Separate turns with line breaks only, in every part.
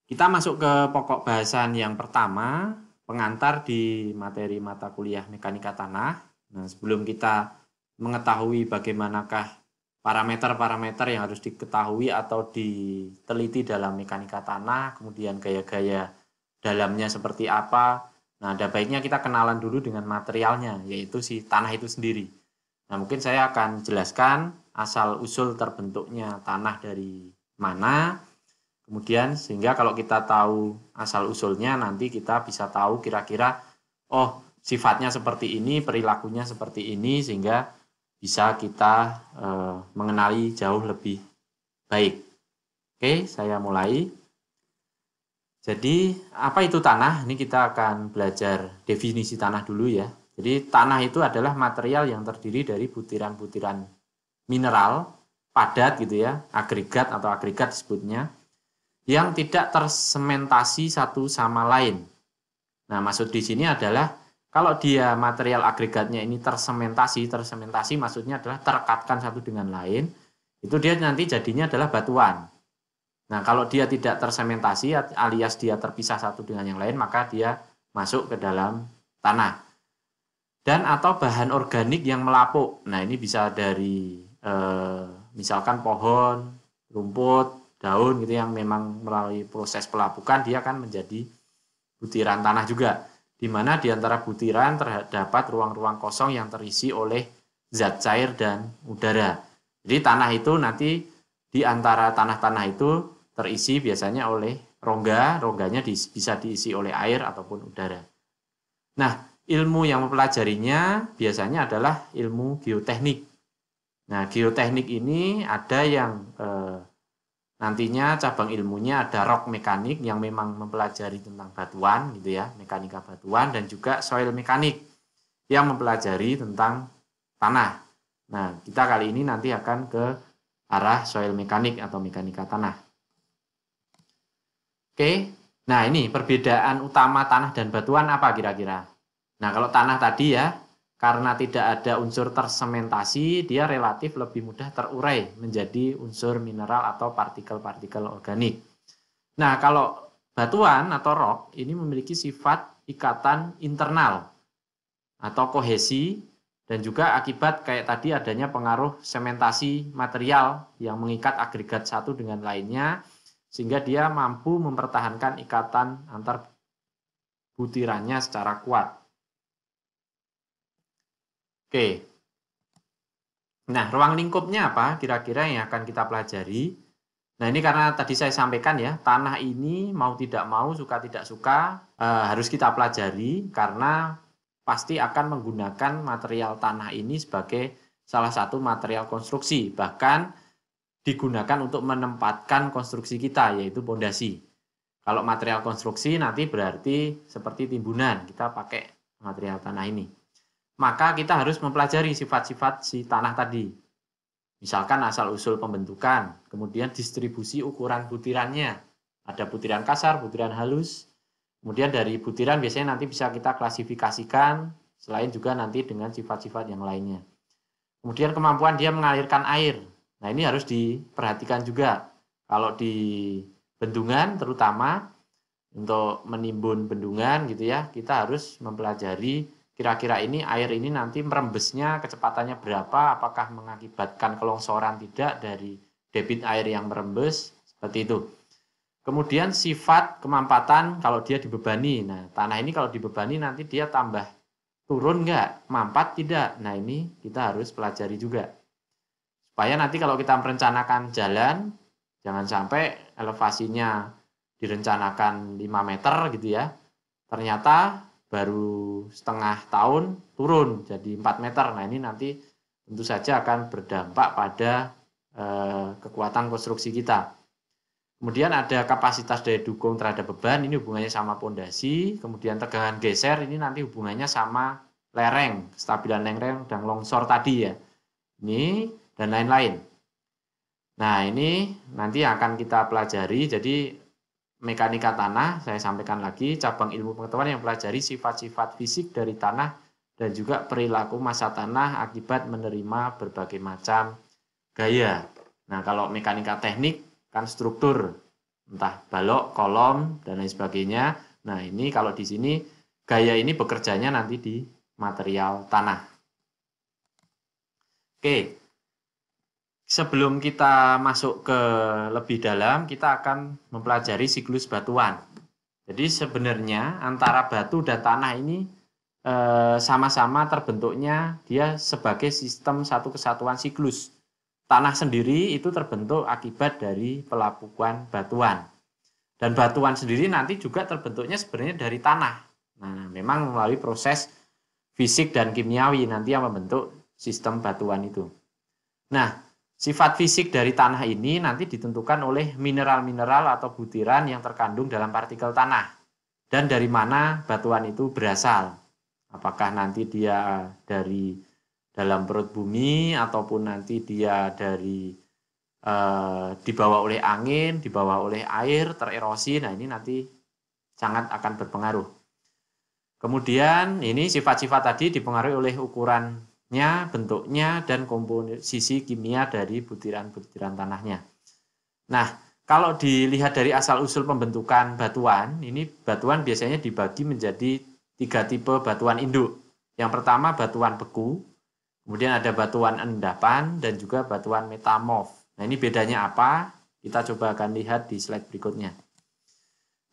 Kita masuk ke pokok bahasan yang pertama, pengantar di materi mata kuliah mekanika tanah. Nah, sebelum kita mengetahui bagaimanakah parameter-parameter yang harus diketahui atau diteliti dalam mekanika tanah, kemudian gaya-gaya dalamnya seperti apa. Nah, ada baiknya kita kenalan dulu dengan materialnya, yaitu si tanah itu sendiri. Nah, mungkin saya akan jelaskan asal-usul terbentuknya tanah dari mana. Kemudian sehingga kalau kita tahu asal-usulnya nanti kita bisa tahu kira-kira oh sifatnya seperti ini, perilakunya seperti ini sehingga bisa kita mengenali jauh lebih baik. Oke, saya mulai. Jadi apa itu tanah? Ini kita akan belajar definisi tanah dulu ya. Jadi tanah itu adalah material yang terdiri dari butiran-butiran mineral padat gitu ya, agregat atau agregat disebutnya, yang tidak tersementasi satu sama lain. Nah, maksud di sini adalah kalau dia material agregatnya ini tersementasi maksudnya adalah terekatkan satu dengan lain, itu dia nanti jadinya adalah batuan. Nah, kalau dia tidak tersementasi alias dia terpisah satu dengan yang lain, maka dia masuk ke dalam tanah. Dan atau bahan organik yang melapuk. Nah, ini bisa dari misalkan pohon, rumput, daun gitu yang memang melalui proses pelapukan dia akan menjadi butiran tanah juga, di mana di antara butiran terdapat ruang-ruang kosong yang terisi oleh zat cair dan udara. Jadi tanah itu nanti di antara tanah-tanah itu terisi biasanya oleh rongga, rongganya bisa diisi oleh air ataupun udara. Nah, ilmu yang mempelajarinya biasanya adalah ilmu geoteknik. Nah, geoteknik ini ada yang nantinya cabang ilmunya ada rock mekanik yang memang mempelajari tentang batuan gitu ya, mekanika batuan, dan juga soil mekanik yang mempelajari tentang tanah. Nah, kita kali ini nanti akan ke arah soil mekanik atau mekanika tanah. Oke, nah ini perbedaan utama tanah dan batuan apa kira-kira? Nah, kalau tanah tadi ya, karena tidak ada unsur tersementasi, dia relatif lebih mudah terurai menjadi unsur mineral atau partikel-partikel organik. Nah, kalau batuan atau rock ini memiliki sifat ikatan internal atau kohesi, dan juga akibat kayak tadi adanya pengaruh sementasi material yang mengikat agregat satu dengan lainnya, sehingga dia mampu mempertahankan ikatan antar butirannya secara kuat. Oke, nah ruang lingkupnya apa kira-kira yang akan kita pelajari? Nah ini karena tadi saya sampaikan ya, tanah ini mau tidak mau, suka tidak suka harus kita pelajari karena pasti akan menggunakan material tanah ini sebagai salah satu material konstruksi, bahkan digunakan untuk menempatkan konstruksi kita yaitu pondasi. Kalau material konstruksi nanti berarti seperti timbunan, kita pakai material tanah ini. Maka kita harus mempelajari sifat-sifat si tanah tadi. Misalkan asal-usul pembentukan, kemudian distribusi ukuran butirannya. Ada butiran kasar, butiran halus. Kemudian dari butiran biasanya nanti bisa kita klasifikasikan, selain juga nanti dengan sifat-sifat yang lainnya. Kemudian kemampuan dia mengalirkan air. Nah ini harus diperhatikan juga. Kalau di bendungan terutama, untuk menimbun bendungan gitu ya, kita harus mempelajari kira-kira ini air ini nanti merembesnya kecepatannya berapa, apakah mengakibatkan kelongsoran tidak dari debit air yang merembes, seperti itu. Kemudian sifat kemampatan kalau dia dibebani. Nah, tanah ini kalau dibebani nanti dia tambah turun enggak, mampat tidak. Nah, ini kita harus pelajari juga. Supaya nanti kalau kita merencanakan jalan, jangan sampai elevasinya direncanakan 5 meter gitu ya. Ternyata baru setengah tahun turun jadi 4 meter. Nah ini nanti tentu saja akan berdampak pada kekuatan konstruksi kita. Kemudian ada kapasitas daya dukung terhadap beban, ini hubungannya sama pondasi. Kemudian tegangan geser, ini nanti hubungannya sama lereng, kestabilan lereng dan longsor tadi ya. Ini dan lain-lain. Nah ini nanti akan kita pelajari, jadi mekanika tanah, saya sampaikan lagi, cabang ilmu pengetahuan yang pelajari sifat-sifat fisik dari tanah dan juga perilaku massa tanah akibat menerima berbagai macam gaya. Nah, kalau mekanika teknik kan struktur. entah balok, kolom, dan lain sebagainya. Nah, ini kalau di sini gaya ini bekerjanya nanti di material tanah. Oke, sebelum kita masuk ke lebih dalam, kita akan mempelajari siklus batuan. Jadi sebenarnya antara batu dan tanah ini sama-sama terbentuknya dia sebagai sistem satu kesatuan siklus. Tanah sendiri itu terbentuk akibat dari pelapukan batuan. Dan batuan sendiri nanti juga terbentuknya sebenarnya dari tanah. Nah, memang melalui proses fisik dan kimiawi nanti yang membentuk sistem batuan itu. Nah, sifat fisik dari tanah ini nanti ditentukan oleh mineral-mineral atau butiran yang terkandung dalam partikel tanah. Dan dari mana batuan itu berasal. Apakah nanti dia dari dalam perut bumi ataupun nanti dia dari dibawa oleh angin, dibawa oleh air, tererosi. Nah, ini nanti sangat akan berpengaruh. Kemudian ini sifat-sifat tadi dipengaruhi oleh ukurannya, bentuknya, dan komposisi kimia dari butiran-butiran tanahnya. Nah, kalau dilihat dari asal-usul pembentukan batuan, ini batuan biasanya dibagi menjadi 3 tipe batuan induk. Yang pertama batuan beku, kemudian ada batuan endapan, dan juga batuan metamorf. Nah, ini bedanya apa? Kita coba akan lihat di slide berikutnya.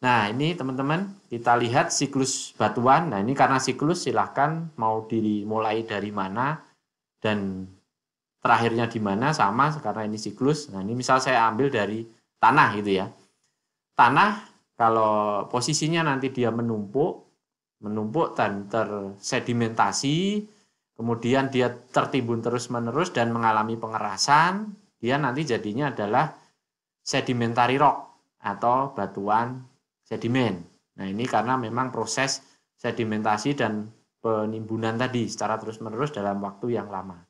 Nah, ini teman-teman, kita lihat siklus batuan. Nah, ini karena siklus silahkan mau dimulai dari mana dan terakhirnya di mana sama karena ini siklus. Nah, ini misal saya ambil dari tanah gitu ya. Tanah kalau posisinya nanti dia menumpuk dan tersedimentasi, kemudian dia tertimbun terus-menerus dan mengalami pengerasan, dia nanti jadinya adalah sedimentary rock atau batuan sedimen. Nah, ini karena memang proses sedimentasi dan penimbunan tadi secara terus-menerus dalam waktu yang lama.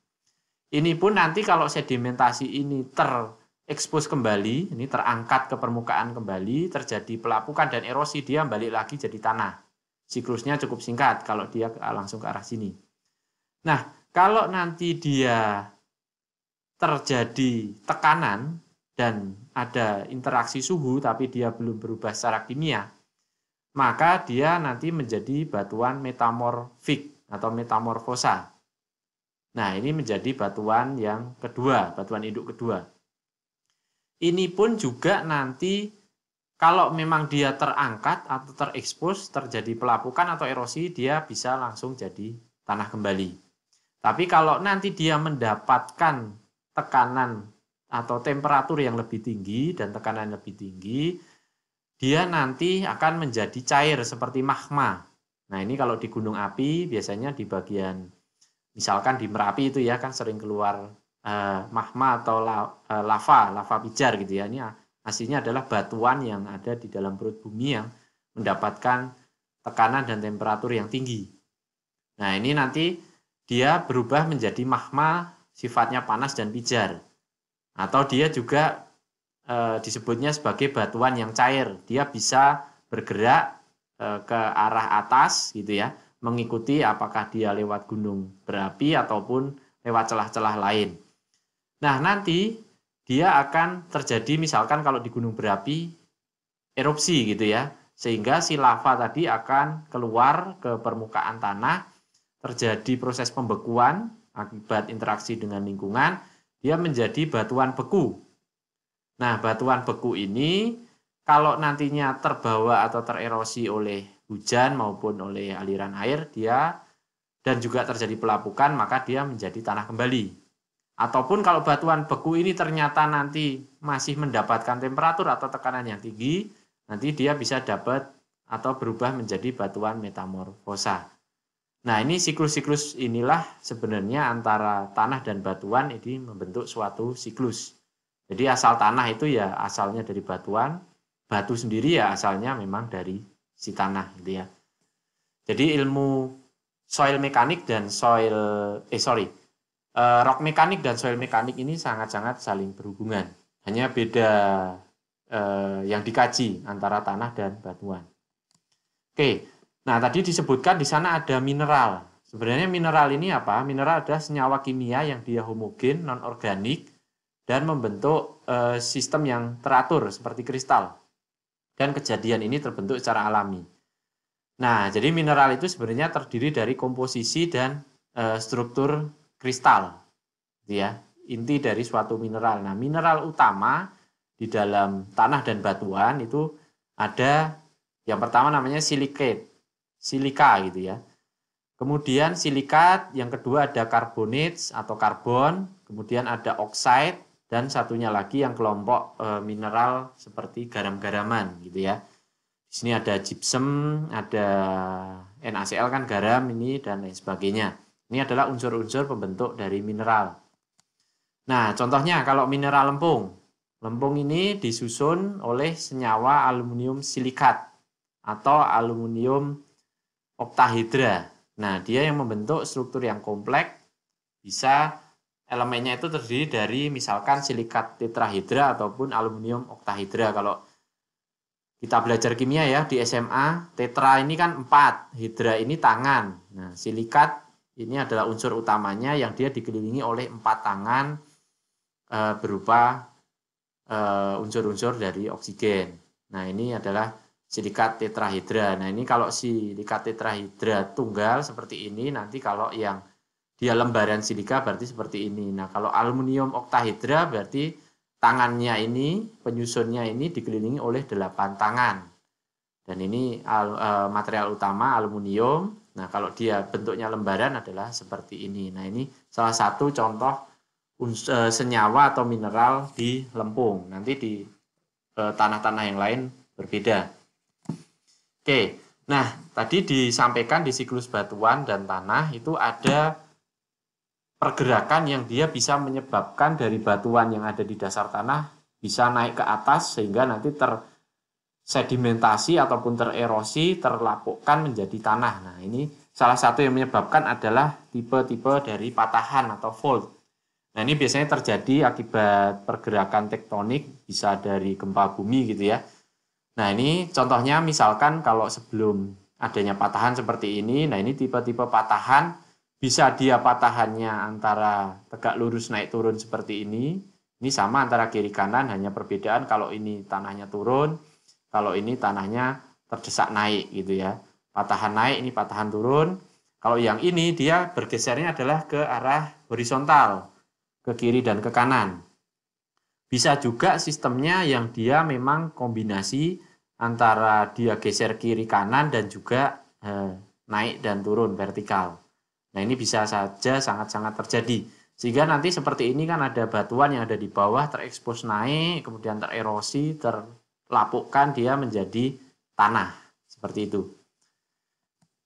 Ini pun nanti kalau sedimentasi ini terekspos kembali, ini terangkat ke permukaan kembali, terjadi pelapukan dan erosi, dia balik lagi jadi tanah. Siklusnya cukup singkat kalau dia langsung ke arah sini. Nah, kalau nanti dia terjadi tekanan dan ada interaksi suhu tapi dia belum berubah secara kimia, maka dia nanti menjadi batuan metamorfik atau metamorfosa. Nah, ini menjadi batuan yang kedua, batuan induk kedua. Ini pun juga nanti kalau memang dia terangkat atau terekspos, terjadi pelapukan atau erosi, dia bisa langsung jadi tanah kembali. Tapi kalau nanti dia mendapatkan tekanan atau temperatur yang lebih tinggi dan tekanan lebih tinggi, dia nanti akan menjadi cair seperti magma. Nah, ini kalau di gunung api biasanya di bagian, misalkan di Merapi itu ya kan sering keluar magma atau lava pijar gitu ya. Ini aslinya adalah batuan yang ada di dalam perut bumi yang mendapatkan tekanan dan temperatur yang tinggi. Nah, ini nanti dia berubah menjadi magma sifatnya panas dan pijar. Atau dia juga disebutnya sebagai batuan yang cair. Dia bisa bergerak ke arah atas gitu ya, mengikuti apakah dia lewat gunung berapi ataupun lewat celah-celah lain. Nah, nanti dia akan terjadi misalkan kalau di gunung berapi erupsi gitu ya, sehingga si lava tadi akan keluar ke permukaan tanah, terjadi proses pembekuan akibat interaksi dengan lingkungan, dia menjadi batuan beku. Nah, batuan beku ini kalau nantinya terbawa atau tererosi oleh hujan maupun oleh aliran air, dia dan juga terjadi pelapukan, maka dia menjadi tanah kembali. Ataupun kalau batuan beku ini ternyata nanti masih mendapatkan temperatur atau tekanan yang tinggi, nanti dia bisa dapat atau berubah menjadi batuan metamorfosa. Nah, ini siklus-siklus inilah sebenarnya antara tanah dan batuan ini membentuk suatu siklus. Jadi asal tanah itu ya asalnya dari batuan, batu sendiri ya asalnya memang dari si tanah gitu ya. Jadi ilmu soil mekanik dan rock mekanik dan soil mekanik ini sangat-sangat saling berhubungan. Hanya beda yang dikaji antara tanah dan batuan. Oke, nah tadi disebutkan di sana ada mineral. Sebenarnya mineral ini apa? Mineral adalah senyawa kimia yang dia homogen, non-organik, dan membentuk sistem yang teratur seperti kristal. dan kejadian ini terbentuk secara alami. Nah, jadi mineral itu sebenarnya terdiri dari komposisi dan struktur kristal, gitu ya. Inti dari suatu mineral. Nah, mineral utama di dalam tanah dan batuan itu ada yang pertama namanya silika gitu ya. Kemudian silikat, yang kedua ada carbonates atau karbon, kemudian ada oxide, dan satunya lagi yang kelompok mineral seperti garam-garaman gitu ya. Di sini ada gypsum, ada NaCl kan garam ini dan lain sebagainya. Ini adalah unsur-unsur pembentuk dari mineral. Nah, contohnya kalau mineral lempung. Lempung ini disusun oleh senyawa aluminium silikat atau aluminium oktahedra. Nah, dia yang membentuk struktur yang kompleks, bisa elemennya itu terdiri dari misalkan silikat tetrahedra ataupun aluminium oktahedra. Kalau kita belajar kimia ya di SMA, tetra ini kan 4, hidra ini tangan. Nah, silikat ini adalah unsur utamanya yang dia dikelilingi oleh 4 tangan berupa unsur-unsur dari oksigen. Nah, ini adalah silikat tetrahedra. Nah, ini kalau silikat tetrahedra tunggal seperti ini, nanti kalau yang dia lembaran silika berarti seperti ini. Nah, kalau aluminium oktahedra berarti tangannya ini, penyusunnya ini dikelilingi oleh 8 tangan. Dan ini material utama aluminium. Nah, kalau dia bentuknya lembaran adalah seperti ini. Nah, ini salah satu contoh senyawa atau mineral di lempung. Nanti di tanah-tanah yang lain berbeda. Oke, nah tadi disampaikan di siklus batuan dan tanah itu ada pergerakan yang dia bisa menyebabkan dari batuan yang ada di dasar tanah bisa naik ke atas sehingga nanti tersedimentasi ataupun tererosi, terlapukkan menjadi tanah. Nah, ini salah satu yang menyebabkan adalah tipe-tipe dari patahan atau fault. Nah, ini biasanya terjadi akibat pergerakan tektonik, bisa dari gempa bumi gitu ya. Nah, ini contohnya misalkan kalau sebelum adanya patahan seperti ini, nah ini tipe-tipe patahan, bisa dia patahannya antara tegak lurus naik turun seperti ini sama antara kiri kanan, hanya perbedaan kalau ini tanahnya turun, kalau ini tanahnya terdesak naik gitu ya. Patahan naik, ini patahan turun. Kalau yang ini dia bergesernya adalah ke arah horizontal, ke kiri dan ke kanan. Bisa juga sistemnya yang dia memang kombinasi antara dia geser kiri kanan dan juga naik dan turun vertikal. Nah, ini bisa saja sangat-sangat terjadi. Sehingga nanti seperti ini kan ada batuan yang ada di bawah terekspos naik, kemudian tererosi, terlapukkan dia menjadi tanah. Seperti itu.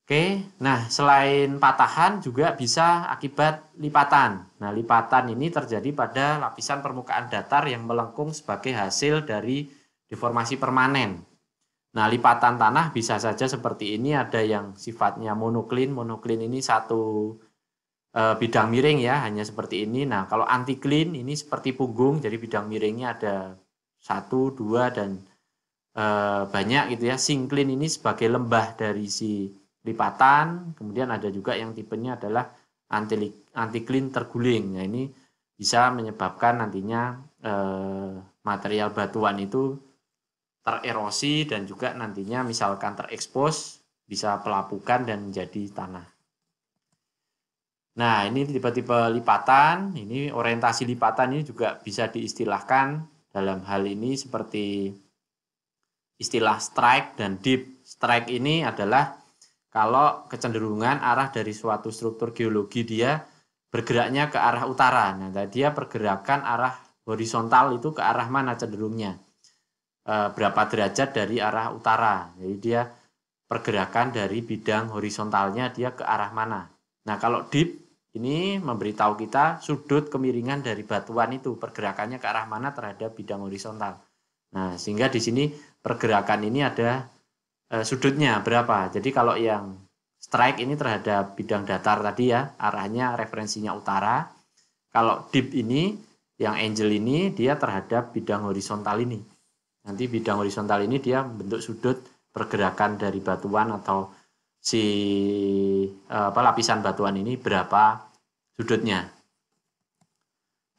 Oke, nah selain patahan juga bisa akibat lipatan. Nah, lipatan ini terjadi pada lapisan permukaan datar yang melengkung sebagai hasil dari deformasi permanen. Nah, lipatan tanah bisa saja seperti ini, ada yang sifatnya monoklin. Monoklin ini satu bidang miring ya, hanya seperti ini. Nah, kalau antiklin ini seperti punggung, jadi bidang miringnya ada 1, 2, dan banyak gitu ya. Sinklin ini sebagai lembah dari si lipatan, kemudian ada juga yang tipenya adalah antiklin terguling. Nah, ini bisa menyebabkan nantinya material batuan itu tererosi dan juga nantinya misalkan terekspos bisa pelapukan dan menjadi tanah. Nah, ini tipe-tipe lipatan, ini orientasi lipatan ini juga bisa diistilahkan dalam hal ini seperti istilah strike dan dip. Strike ini adalah kalau kecenderungan arah dari suatu struktur geologi dia bergeraknya ke arah utara. Nah, dia pergerakan arah horizontal itu ke arah mana cenderungnya? Berapa derajat dari arah utara. Jadi dia pergerakan dari bidang horizontalnya dia ke arah mana. Nah, kalau dip ini memberitahu kita sudut kemiringan dari batuan itu pergerakannya ke arah mana terhadap bidang horizontal. Nah, sehingga di sini pergerakan ini ada sudutnya berapa. Jadi kalau yang strike ini terhadap bidang datar tadi ya, arahnya referensinya utara. Kalau dip ini, yang angel ini dia terhadap bidang horizontal ini. Nanti bidang horizontal ini dia membentuk sudut pergerakan dari batuan atau si lapisan batuan ini berapa sudutnya.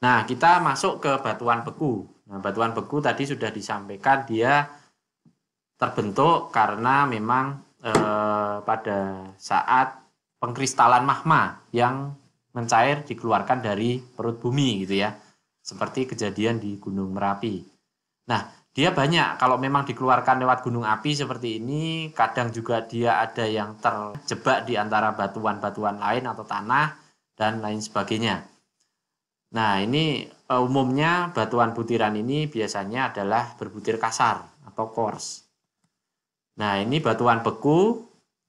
Nah, kita masuk ke batuan beku. Nah, batuan beku tadi sudah disampaikan dia terbentuk karena memang pada saat pengkristalan magma yang mencair dikeluarkan dari perut bumi gitu ya. Seperti kejadian di Gunung Merapi. Nah, dia banyak kalau memang dikeluarkan lewat gunung api seperti ini, kadang juga dia ada yang terjebak di antara batuan-batuan lain atau tanah dan lain sebagainya. Nah, ini umumnya batuan butiran ini biasanya adalah berbutir kasar atau coarse. Nah, ini batuan beku.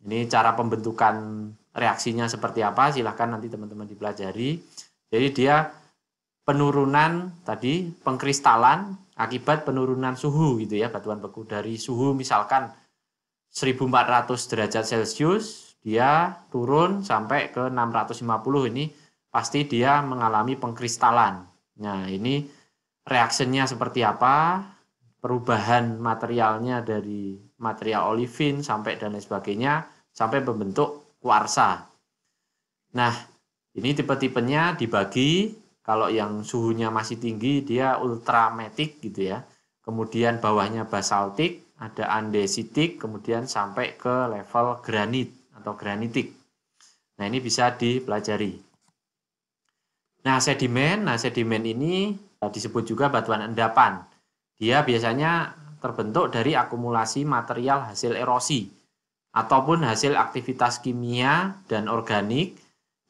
Ini cara pembentukan reaksinya seperti apa, silahkan nanti teman-teman dipelajari. Jadi dia penurunan tadi pengkristalan akibat penurunan suhu gitu ya, batuan beku dari suhu misalkan 1400 derajat Celcius dia turun sampai ke 650, ini pasti dia mengalami pengkristalan. Nah, ini reaksinya seperti apa, perubahan materialnya dari material olivin sampai dan lain sebagainya sampai membentuk kuarsa. Nah, ini tipe-tipenya dibagi. Kalau yang suhunya masih tinggi dia ultramatic gitu ya. Kemudian bawahnya basaltik, ada andesitik, kemudian sampai ke level granit atau granitik. Nah, ini bisa dipelajari. Nah, sedimen ini disebut juga batuan endapan. Dia biasanya terbentuk dari akumulasi material hasil erosi ataupun hasil aktivitas kimia dan organik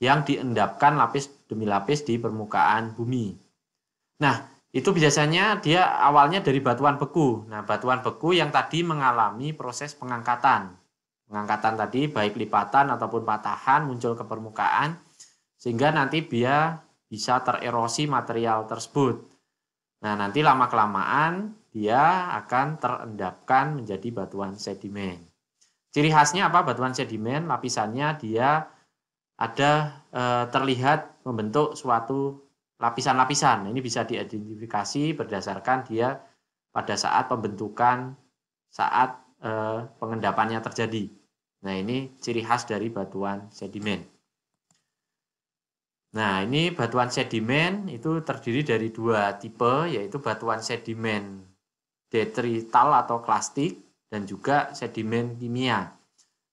yang diendapkan lapis demi lapis di permukaan bumi. Nah, itu biasanya dia awalnya dari batuan beku. Nah, batuan beku yang tadi mengalami proses pengangkatan. Pengangkatan tadi baik lipatan ataupun patahan muncul ke permukaan sehingga nanti dia bisa tererosi material tersebut. Nah, nanti lama-kelamaan dia akan terendapkan menjadi batuan sedimen. Ciri khasnya apa batuan sedimen? Lapisannya dia ada terlihat membentuk suatu lapisan-lapisan. Ini bisa diidentifikasi berdasarkan dia pada saat pembentukan, saat pengendapannya terjadi. Nah, ini ciri khas dari batuan sedimen. Nah, ini batuan sedimen itu terdiri dari dua tipe, yaitu batuan sedimen detrital atau klastik dan juga sedimen kimia.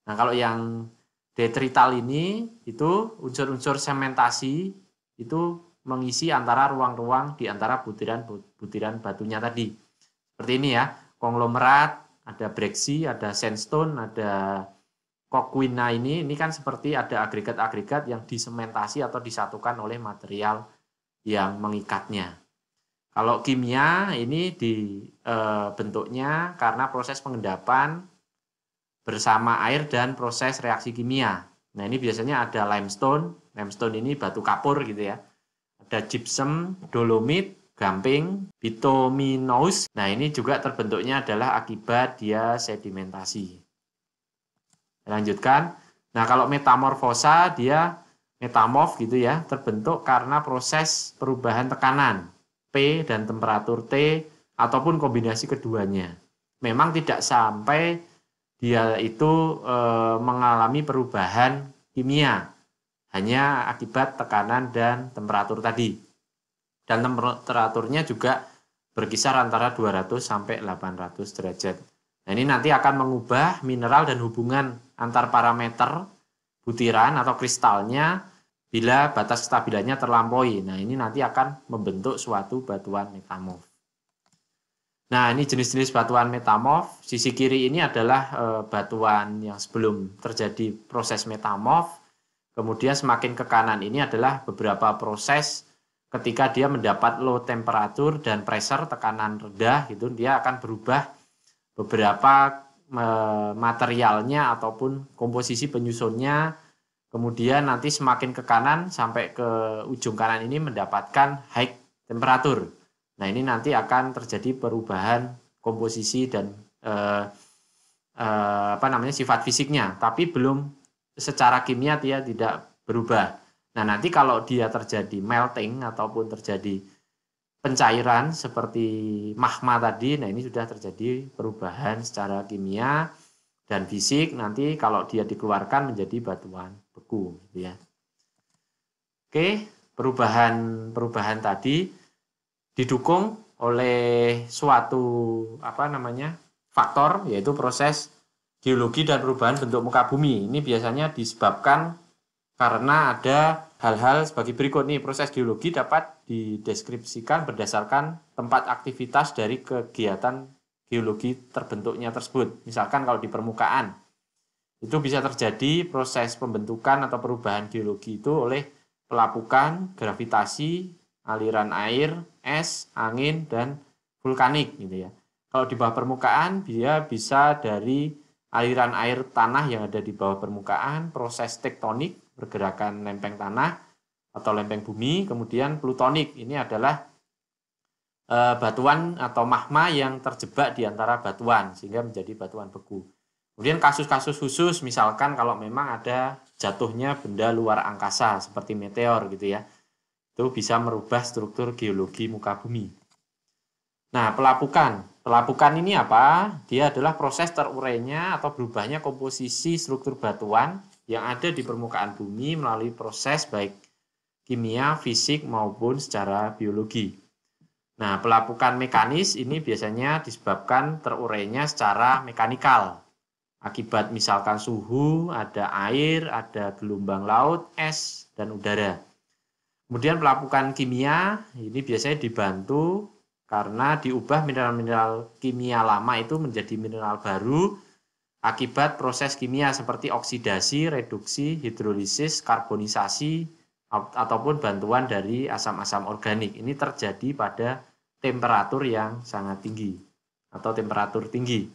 Nah, kalau yang detrital ini itu unsur-unsur sementasi itu mengisi antara ruang-ruang di antara butiran batunya tadi. Seperti ini ya, konglomerat, ada breksi, ada sandstone, ada coquina ini kan seperti ada agregat-agregat yang disementasi atau disatukan oleh material yang mengikatnya. Kalau kimia ini bentuknya karena proses pengendapan bersama air dan proses reaksi kimia. Nah, ini biasanya ada limestone. Limestone ini batu kapur gitu ya. Ada gypsum, dolomit, gamping, bituminous. Nah, ini juga terbentuknya adalah akibat dia sedimentasi. Lanjutkan. Nah, kalau metamorfosa dia metamorf gitu ya, terbentuk karena proses perubahan tekanan P dan temperatur T ataupun kombinasi keduanya. Memang tidak sampai dia itu mengalami perubahan kimia, hanya akibat tekanan dan temperatur tadi. Dan temperaturnya juga berkisar antara 200 sampai 800 derajat. Nah, ini nanti akan mengubah mineral dan hubungan antar parameter butiran atau kristalnya bila batas kestabilannya terlampaui. Nah, ini nanti akan membentuk suatu batuan metamorf. Nah, ini jenis-jenis batuan metamorf. Sisi kiri ini adalah batuan yang sebelum terjadi proses metamorf. Kemudian semakin ke kanan ini adalah beberapa proses ketika dia mendapat low temperatur dan pressure, tekanan rendah gitu, dia akan berubah beberapa materialnya ataupun komposisi penyusunnya. Kemudian nanti semakin ke kanan sampai ke ujung kanan ini mendapatkan high temperatur. Nah, ini nanti akan terjadi perubahan komposisi dan sifat fisiknya, tapi belum secara kimia dia tidak berubah. Nah, nanti kalau dia terjadi melting ataupun terjadi pencairan seperti magma tadi, nah ini sudah terjadi perubahan secara kimia dan fisik, nanti kalau dia dikeluarkan menjadi batuan beku gitu ya. Oke, perubahan tadi didukung oleh suatu faktor, yaitu proses geologi dan perubahan bentuk muka bumi. Ini biasanya disebabkan karena ada hal-hal sebagai berikut nih. Proses geologi dapat dideskripsikan berdasarkan tempat aktivitas dari kegiatan geologi terbentuknya tersebut. Misalkan kalau di permukaan, itu bisa terjadi proses pembentukan atau perubahan geologi itu oleh pelapukan, gravitasi, aliran air, es, angin, dan vulkanik gitu ya. Kalau di bawah permukaan, dia bisa dari aliran air tanah yang ada di bawah permukaan, proses tektonik, pergerakan lempeng tanah atau lempeng bumi, kemudian plutonik, ini adalah batuan atau magma yang terjebak di antara batuan sehingga menjadi batuan beku. Kemudian kasus-kasus khusus, misalkan kalau memang ada jatuhnya benda luar angkasa seperti meteor gitu ya, itu bisa merubah struktur geologi muka bumi. Nah, pelapukan ini apa? Dia adalah proses terurainya atau berubahnya komposisi struktur batuan yang ada di permukaan bumi melalui proses baik kimia, fisik maupun secara biologi. Nah, pelapukan mekanis ini biasanya disebabkan terurainya secara mekanikal. Akibat misalkan suhu, ada air, ada gelombang laut, es, dan udara. Kemudian pelapukan kimia ini biasanya dibantu karena diubah mineral-mineral kimia lama itu menjadi mineral baru akibat proses kimia seperti oksidasi, reduksi, hidrolisis, karbonisasi, ataupun bantuan dari asam-asam organik. Ini terjadi pada temperatur yang sangat tinggi atau temperatur tinggi.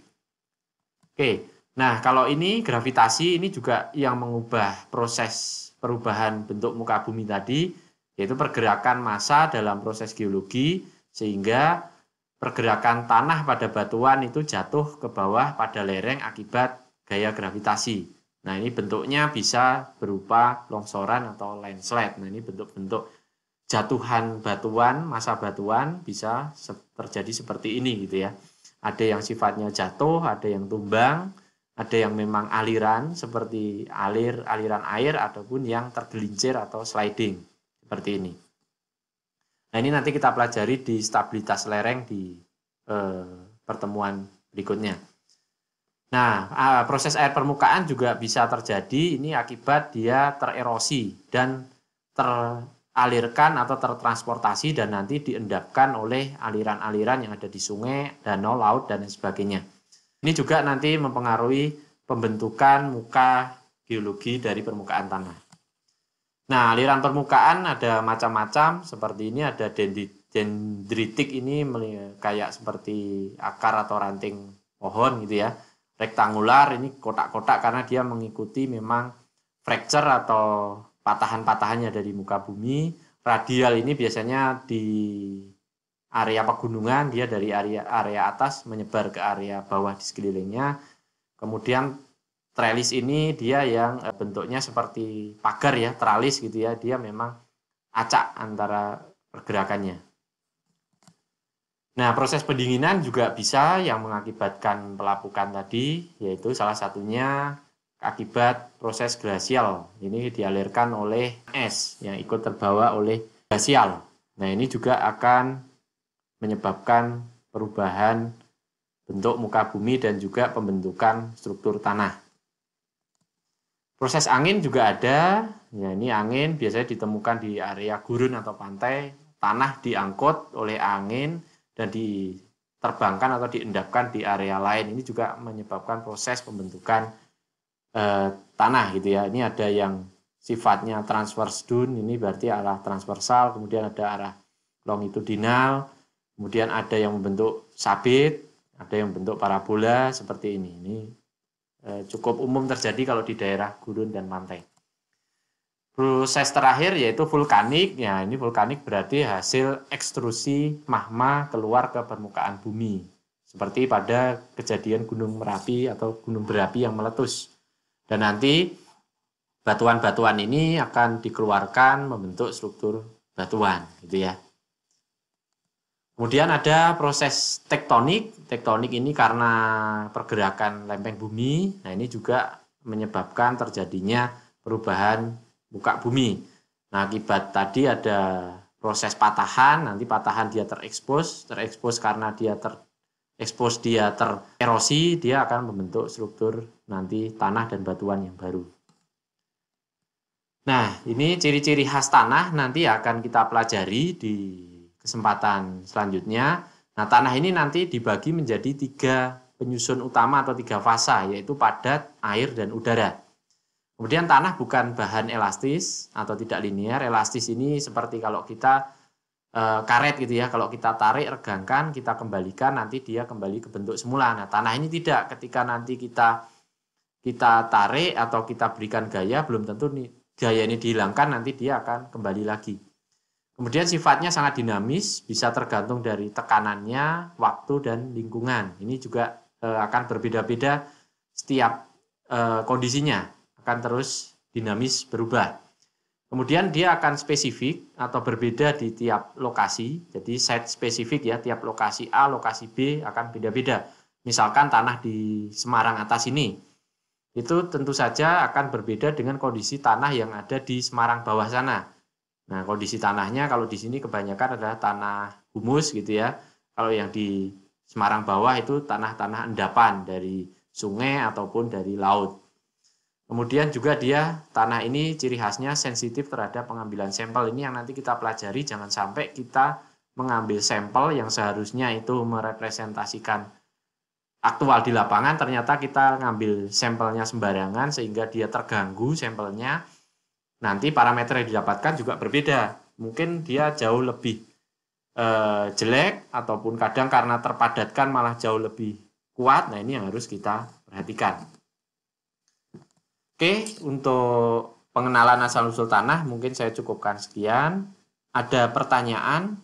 Oke, nah kalau ini gravitasi ini juga yang mengubah proses perubahan bentuk muka bumi tadi, yaitu pergerakan massa dalam proses geologi sehingga pergerakan tanah pada batuan itu jatuh ke bawah pada lereng akibat gaya gravitasi. Nah ini bentuknya bisa berupa longsoran atau landslide. Nah ini bentuk-bentuk jatuhan batuan, massa batuan bisa terjadi seperti ini gitu ya. Ada yang sifatnya jatuh, ada yang tumbang, ada yang memang aliran seperti aliran air ataupun yang tergelincir atau sliding seperti ini. Nah ini nanti kita pelajari di stabilitas lereng di pertemuan berikutnya. Nah proses air permukaan juga bisa terjadi ini akibat dia tererosi dan teralirkan atau tertransportasi dan nanti diendapkan oleh aliran-aliran yang ada di sungai, danau, laut, dan sebagainya. Ini juga nanti mempengaruhi pembentukan muka geologi dari permukaan tanah. Nah, aliran permukaan ada macam-macam, seperti ini ada dendritik ini kayak seperti akar atau ranting pohon gitu ya. Rektangular ini kotak-kotak karena dia mengikuti memang fracture atau patahan-patahannya dari muka bumi. Radial ini biasanya di area pegunungan, dia dari area atas menyebar ke area bawah di sekelilingnya. Kemudian trellis ini dia yang bentuknya seperti pagar ya, tralis gitu ya, dia memang acak antara pergerakannya. Nah, proses pendinginan juga bisa yang mengakibatkan pelapukan tadi, yaitu salah satunya akibat proses glasial. Ini dialirkan oleh es yang ikut terbawa oleh glasial. Nah, ini juga akan menyebabkan perubahan bentuk muka bumi dan juga pembentukan struktur tanah. Proses angin juga ada, ya ini angin biasanya ditemukan di area gurun atau pantai, tanah diangkut oleh angin dan diterbangkan atau diendapkan di area lain. Ini juga menyebabkan proses pembentukan tanah gitu ya. Ini ada yang sifatnya transverse dune, ini berarti arah transversal, kemudian ada arah longitudinal, kemudian ada yang membentuk sabit, ada yang membentuk parabola seperti ini. Ini cukup umum terjadi kalau di daerah gurun dan pantai. Proses terakhir yaitu vulkanik. Ya, ini vulkanik berarti hasil ekstrusi magma keluar ke permukaan bumi. Seperti pada kejadian Gunung Merapi atau gunung berapi yang meletus. Dan nanti batuan-batuan ini akan dikeluarkan membentuk struktur batuan, gitu ya. Kemudian ada proses tektonik. Tektonik ini karena pergerakan lempeng bumi. Nah, ini juga menyebabkan terjadinya perubahan muka bumi. Nah, akibat tadi ada proses patahan, nanti patahan dia terekspos karena dia expose dia tererosi, dia akan membentuk struktur nanti tanah dan batuan yang baru. Nah, ini ciri-ciri khas tanah nanti akan kita pelajari di kesempatan selanjutnya. Nah, tanah ini nanti dibagi menjadi 3 penyusun utama atau 3 fasa, yaitu padat, air, dan udara. Kemudian tanah bukan bahan elastis atau tidak linear. Elastis ini seperti kalau kita karet gitu ya, kalau kita tarik, regangkan, kita kembalikan, nanti dia kembali ke bentuk semula. Nah, tanah ini tidak, ketika nanti kita tarik atau kita berikan gaya, belum tentu nih gaya ini dihilangkan, nanti dia akan kembali lagi. Kemudian sifatnya sangat dinamis, bisa tergantung dari tekanannya, waktu, dan lingkungan. Ini juga akan berbeda-beda setiap kondisinya, akan terus dinamis berubah. Kemudian dia akan spesifik atau berbeda di tiap lokasi, jadi site spesifik ya, tiap lokasi A, lokasi B akan beda-beda. Misalkan tanah di Semarang atas ini, itu tentu saja akan berbeda dengan kondisi tanah yang ada di Semarang bawah sana. Nah, kondisi tanahnya kalau di sini kebanyakan adalah tanah humus gitu ya. Kalau yang di Semarang bawah itu tanah-tanah endapan dari sungai ataupun dari laut. Kemudian juga dia, tanah ini ciri khasnya sensitif terhadap pengambilan sampel. Ini yang nanti kita pelajari, jangan sampai kita mengambil sampel yang seharusnya itu merepresentasikan aktual di lapangan, ternyata kita ngambil sampelnya sembarangan sehingga dia terganggu sampelnya. Nanti parameter yang didapatkan juga berbeda. Mungkin dia jauh lebih jelek ataupun kadang karena terpadatkan malah jauh lebih kuat. Nah, ini yang harus kita perhatikan. Oke, untuk pengenalan asal-usul tanah mungkin saya cukupkan sekian. Ada pertanyaan